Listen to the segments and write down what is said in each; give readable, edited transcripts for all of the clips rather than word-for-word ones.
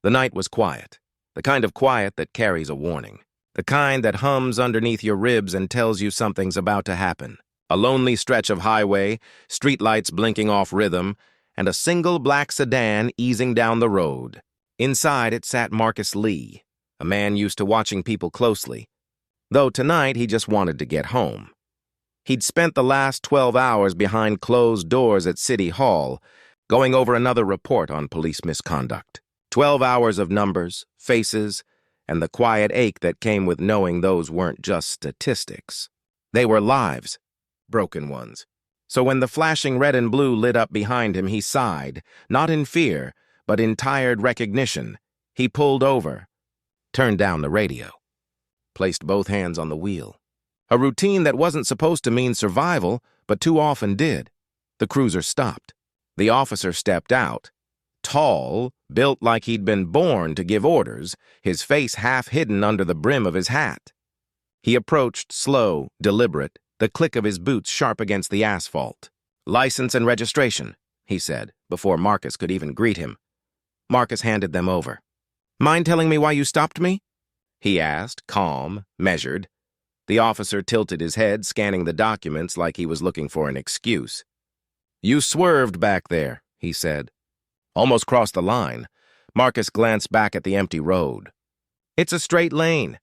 The night was quiet, the kind of quiet that carries a warning, the kind that hums underneath your ribs and tells you something's about to happen. A lonely stretch of highway, streetlights blinking off rhythm, and a single black sedan easing down the road. Inside it sat Marcus Lee, a man used to watching people closely, though tonight he just wanted to get home. He'd spent the last 12 hours behind closed doors at City Hall, going over another report on police misconduct. 12 hours of numbers, faces, and the quiet ache that came with knowing those weren't just statistics. They were lives, broken ones. So when the flashing red and blue lit up behind him, he sighed, not in fear, but in tired recognition. He pulled over, turned down the radio, placed both hands on the wheel. A routine that wasn't supposed to mean survival, but too often did. The cruiser stopped. The officer stepped out. Tall, built like he'd been born to give orders, his face half hidden under the brim of his hat. He approached, slow, deliberate, the click of his boots sharp against the asphalt. "License and registration," he said, before Marcus could even greet him. Marcus handed them over. "Mind telling me why you stopped me?" he asked, calm, measured. The officer tilted his head, scanning the documents like he was looking for an excuse. "You swerved back there," he said. "Almost crossed the line." Marcus glanced back at the empty road. "It's a straight lane."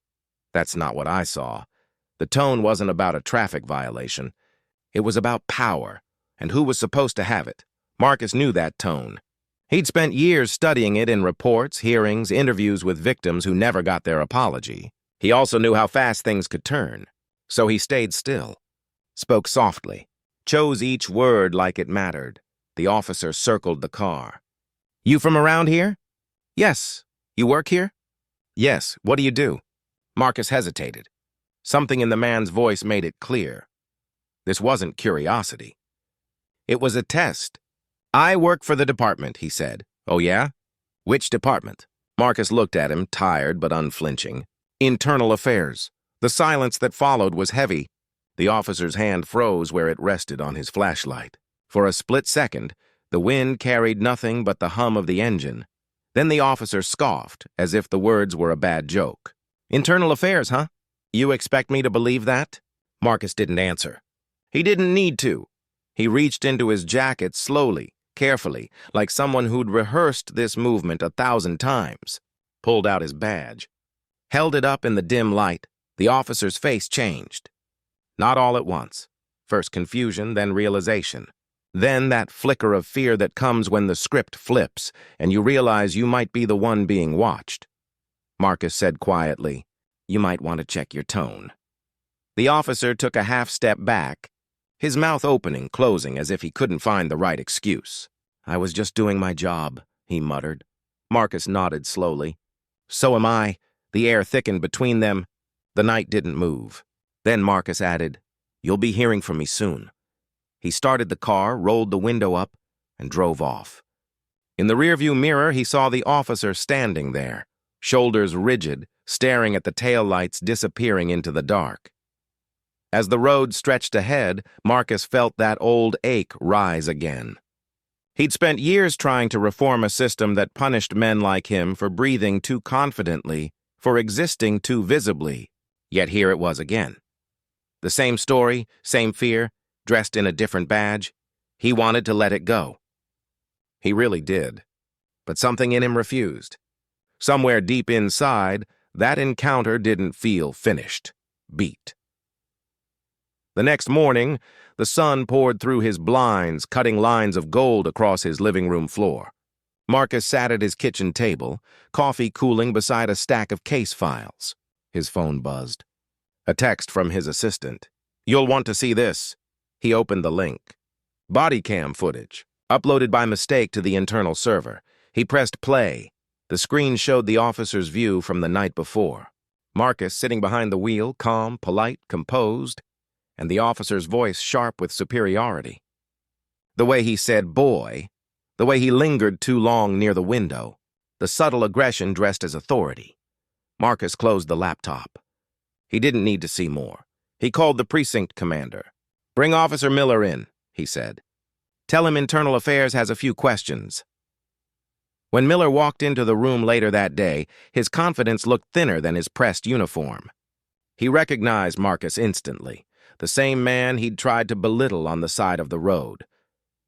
That's not what I saw. The tone wasn't about a traffic violation. It was about power, and who was supposed to have it. Marcus knew that tone. He'd spent years studying it in reports, hearings, interviews with victims who never got their apology. He also knew how fast things could turn. So he stayed still, spoke softly, chose each word like it mattered. The officer circled the car. "You from around here?" "Yes." "You work here?" "Yes. What do you do?" Marcus hesitated. Something in the man's voice made it clear. This wasn't curiosity. It was a test. "I work for the department," he said. "Oh, yeah? Which department?" Marcus looked at him, tired but unflinching. "Internal affairs." The silence that followed was heavy. The officer's hand froze where it rested on his flashlight. For a split second, the wind carried nothing but the hum of the engine. Then the officer scoffed, as if the words were a bad joke. "Internal affairs, huh? You expect me to believe that?" Marcus didn't answer. He didn't need to. He reached into his jacket slowly, carefully, like someone who'd rehearsed this movement 1,000 times. Pulled out his badge. Held it up in the dim light. The officer's face changed. Not all at once. First confusion, then realization. Then that flicker of fear that comes when the script flips and you realize you might be the one being watched. Marcus said quietly, "You might want to check your tone." The officer took a half step back, his mouth opening, closing as if he couldn't find the right excuse. "I was just doing my job," he muttered. Marcus nodded slowly. "So am I." The air thickened between them. The night didn't move. Then Marcus added, "You'll be hearing from me soon." He started the car, rolled the window up, and drove off. In the rearview mirror, he saw the officer standing there, shoulders rigid, staring at the taillights disappearing into the dark. As the road stretched ahead, Marcus felt that old ache rise again. He'd spent years trying to reform a system that punished men like him for breathing too confidently, for existing too visibly. Yet here it was again. The same story, same fear, dressed in a different badge. He wanted to let it go. He really did. But something in him refused. Somewhere deep inside, that encounter didn't feel finished, beat. The next morning, the sun poured through his blinds, cutting lines of gold across his living room floor. Marcus sat at his kitchen table, coffee cooling beside a stack of case files. His phone buzzed. A text from his assistant. "You'll want to see this." He opened the link. Body cam footage, uploaded by mistake to the internal server. He pressed play. The screen showed the officer's view from the night before. Marcus sitting behind the wheel, calm, polite, composed, and the officer's voice sharp with superiority. The way he said "boy," the way he lingered too long near the window, the subtle aggression dressed as authority. Marcus closed the laptop. He didn't need to see more. He called the precinct commander. "Bring Officer Miller in," he said. "Tell him Internal Affairs has a few questions." When Miller walked into the room later that day, his confidence looked thinner than his pressed uniform. He recognized Marcus instantly, the same man he'd tried to belittle on the side of the road.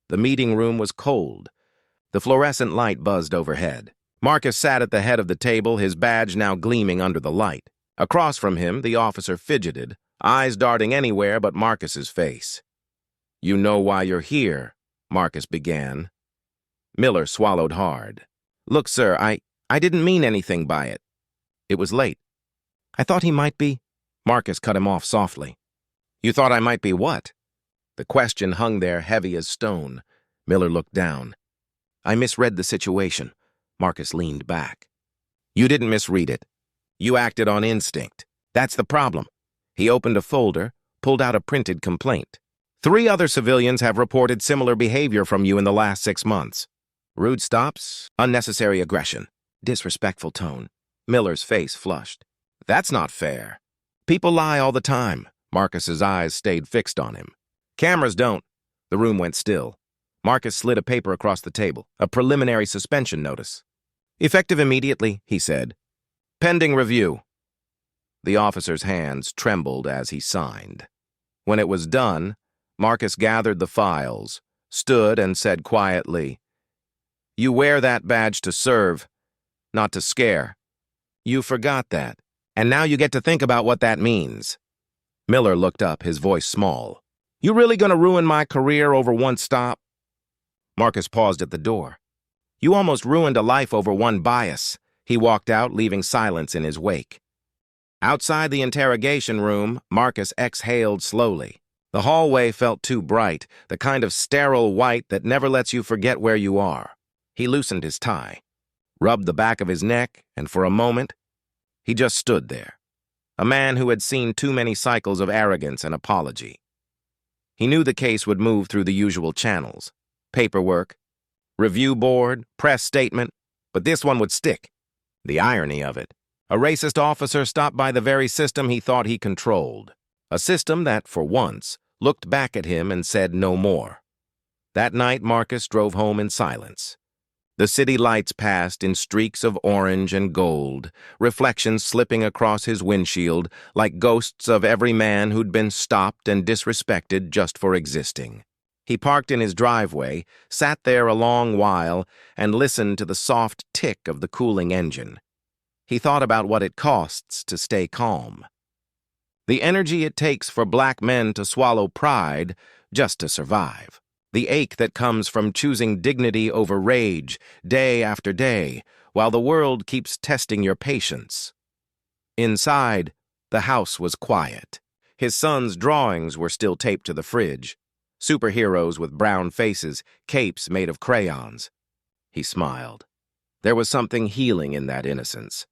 The meeting room was cold. The fluorescent light buzzed overhead. Marcus sat at the head of the table, his badge now gleaming under the light. Across from him, the officer fidgeted, eyes darting anywhere but Marcus's face. "You know why you're here," Marcus began. Miller swallowed hard. "Look, sir, I didn't mean anything by it." It was late. "I thought he might be—" Marcus cut him off softly. "You thought I might be what?" The question hung there heavy as stone. Miller looked down. "I misread the situation." Marcus leaned back. "You didn't misread it. You acted on instinct. That's the problem." He opened a folder, pulled out a printed complaint. "3 other civilians have reported similar behavior from you in the last 6 months. Rude stops, unnecessary aggression, disrespectful tone." Miller's face flushed. "That's not fair. People lie all the time." Marcus's eyes stayed fixed on him. "Cameras don't." The room went still. Marcus slid a paper across the table, a preliminary suspension notice. "Effective immediately," he said. "Pending review." The officer's hands trembled as he signed. When it was done, Marcus gathered the files, stood and said quietly, "You wear that badge to serve, not to scare. You forgot that, and now you get to think about what that means." Miller looked up, his voice small. "You really gonna ruin my career over one stop?" Marcus paused at the door. "You almost ruined a life over one bias." He walked out, leaving silence in his wake. Outside the interrogation room, Marcus exhaled slowly. The hallway felt too bright, the kind of sterile white that never lets you forget where you are. He loosened his tie, rubbed the back of his neck, and for a moment, he just stood there, a man who had seen too many cycles of arrogance and apology. He knew the case would move through the usual channels: paperwork, review board, press statement, but this one would stick. The irony of it. A racist officer stopped by the very system he thought he controlled. A system that, for once, looked back at him and said no more. That night, Marcus drove home in silence. The city lights passed in streaks of orange and gold, reflections slipping across his windshield like ghosts of every man who'd been stopped and disrespected just for existing. He parked in his driveway, sat there a long while, and listened to the soft tick of the cooling engine. He thought about what it costs to stay calm. The energy it takes for black men to swallow pride just to survive. The ache that comes from choosing dignity over rage day after day, while the world keeps testing your patience. Inside, the house was quiet. His son's drawings were still taped to the fridge. Superheroes with brown faces, capes made of crayons. He smiled. There was something healing in that innocence.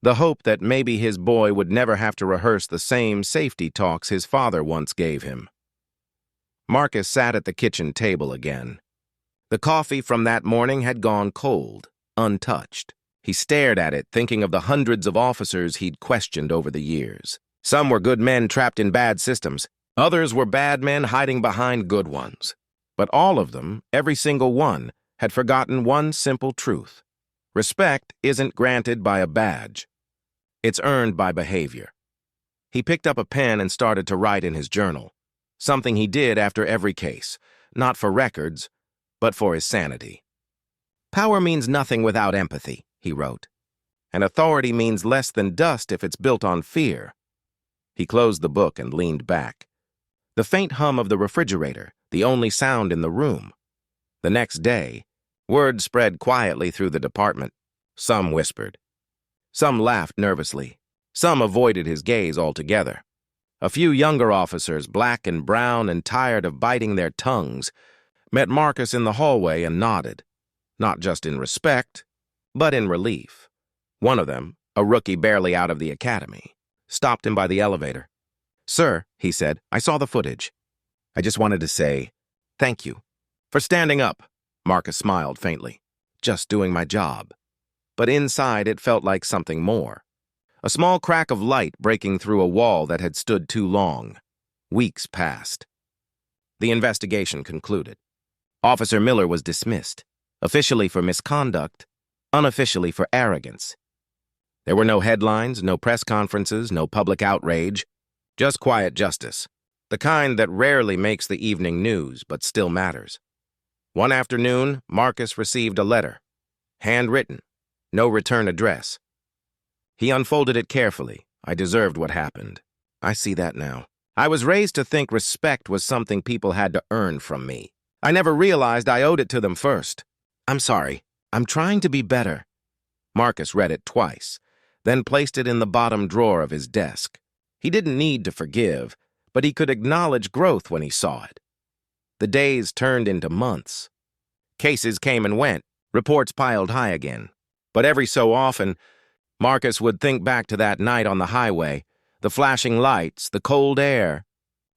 The hope that maybe his boy would never have to rehearse the same safety talks his father once gave him. Marcus sat at the kitchen table again. The coffee from that morning had gone cold, untouched. He stared at it, thinking of the hundreds of officers he'd questioned over the years. Some were good men trapped in bad systems. Others were bad men hiding behind good ones. But all of them, every single one, had forgotten one simple truth. Respect isn't granted by a badge. It's earned by behavior. He picked up a pen and started to write in his journal. Something he did after every case, not for records, but for his sanity. "Power means nothing without empathy," he wrote. "And authority means less than dust if it's built on fear." He closed the book and leaned back. The faint hum of the refrigerator, the only sound in the room. The next day, word spread quietly through the department. Some whispered. Some laughed nervously. Some avoided his gaze altogether. A few younger officers, black and brown and tired of biting their tongues, met Marcus in the hallway and nodded, not just in respect, but in relief. One of them, a rookie barely out of the academy, stopped him by the elevator. "Sir," he said, "I saw the footage. I just wanted to say thank you for standing up." Marcus smiled faintly. "Just doing my job." But inside it felt like something more. A small crack of light breaking through a wall that had stood too long. Weeks passed. The investigation concluded. Officer Miller was dismissed, officially for misconduct, unofficially for arrogance. There were no headlines, no press conferences, no public outrage, just quiet justice, the kind that rarely makes the evening news but still matters. One afternoon, Marcus received a letter, handwritten, no return address. He unfolded it carefully. I deserved what happened. I see that now. I was raised to think respect was something people had to earn from me. I never realized I owed it to them first. I'm sorry. I'm trying to be better. Marcus read it twice, then placed it in the bottom drawer of his desk. He didn't need to forgive, but he could acknowledge growth when he saw it. The days turned into months. Cases came and went, reports piled high again. But every so often, Marcus would think back to that night on the highway, the flashing lights, the cold air,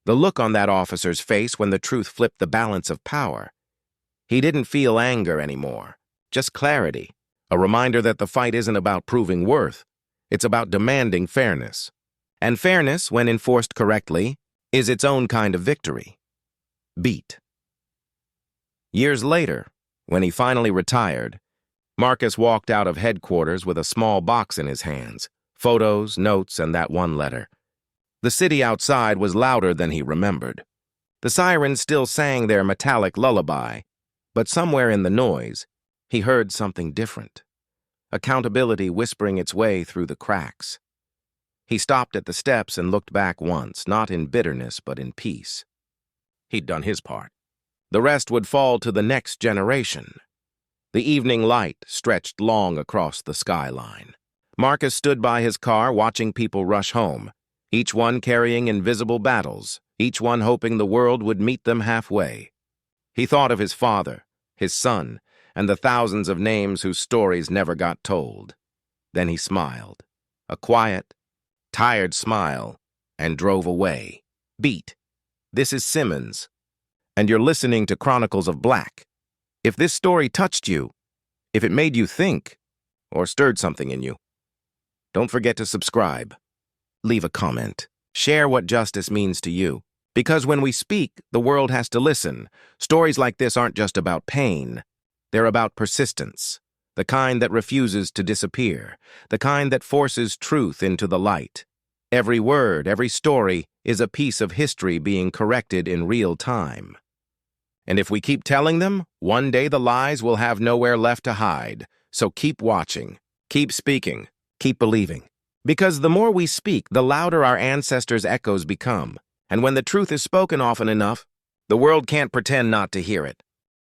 the look on that officer's face when the truth flipped the balance of power. He didn't feel anger anymore, just clarity, a reminder that the fight isn't about proving worth, it's about demanding fairness. And fairness, when enforced correctly, is its own kind of victory. Beat. Years later, when he finally retired, Marcus walked out of headquarters with a small box in his hands, photos, notes, and that one letter. The city outside was louder than he remembered. The sirens still sang their metallic lullaby, but somewhere in the noise, he heard something different. Accountability whispering its way through the cracks. He stopped at the steps and looked back once, not in bitterness but in peace. He'd done his part. The rest would fall to the next generation. The evening light stretched long across the skyline. Marcus stood by his car watching people rush home, each one carrying invisible battles, each one hoping the world would meet them halfway. He thought of his father, his son, and the thousands of names whose stories never got told. Then he smiled, a quiet, tired smile, and drove away. Beat. This is Simmons, and you're listening to Chronicles of Black. If this story touched you, if it made you think, or stirred something in you, don't forget to subscribe. Leave a comment. Share what justice means to you. Because when we speak, the world has to listen. Stories like this aren't just about pain. They're about persistence, the kind that refuses to disappear, the kind that forces truth into the light. Every word, every story is a piece of history being corrected in real time. And if we keep telling them, one day the lies will have nowhere left to hide. So keep watching, keep speaking, keep believing. Because the more we speak, the louder our ancestors' echoes become. And when the truth is spoken often enough, the world can't pretend not to hear it.